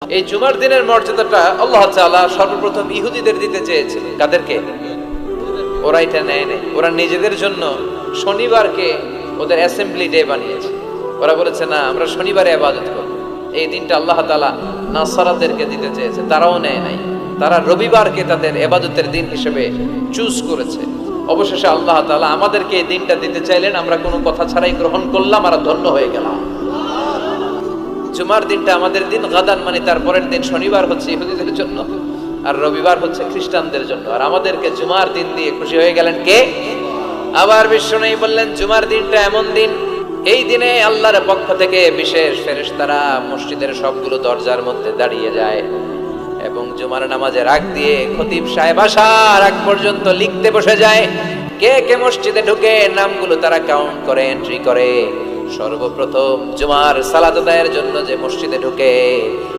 এই জুমার দিনের মর্যাদাটা আল্লাহ তাআলা সর্বপ্রথম ইহুদিদের দিতে চেয়েছিলেন। কাদেরকে? ওরা এটা নেয় নাই। ওরা নিজেদের জন্য শনিবারকে ওদের অ্যাসেম্বলি ডে বানিয়েছে। ওরা বলেছে না, আমরা শনিবারে ইবাদত করব। এই দিনটা আল্লাহ তাআলা নাসারাদেরকে দিতে চেয়েছে, তারাও নেয় নাই। তারা রবিবারকে তাদের ইবাদতের দিন হিসেবে চুজ করেছে। অবশেষে আল্লাহ তাআলা আমাদেরকে এই দিনটা দিতে চাইলেন, আমরা কোনো কথা ছাড়াই গ্রহণ করলাম আর ধন্য হয়ে গেলাম। জুমার দিনটা আমাদের দিন, গাদান মানে তারপরের দিন শনিবার হচ্ছে ইহুদিদের জন্য, আর রবিবার হচ্ছে খ্রিস্টানদের জন্য। আর আমাদেরকে জুমার দিন দিয়ে খুশি হয়ে গেলেন কে? আবার বিশ্বনবী বললেন, জুমার দিনটা এমন দিন, এই দিনে আল্লাহর পক্ষ থেকে বিশেষ ফেরেশতারা মসজিদের সবগুলো দরজার মধ্যে দাঁড়িয়ে যায় এবং জুমার নামাজের আগ দিয়ে খতিব সাহেব আসার আগ পর্যন্ত লিখতে বসে যায়। কে কে মসজিদে ঢুকে নামগুলো তারা কাউন্ট করে, এন্ট্রি করে। সর্বপ্রথম জুমার সালাত আদায়ের জন্য যে মসজিদে ঢুকে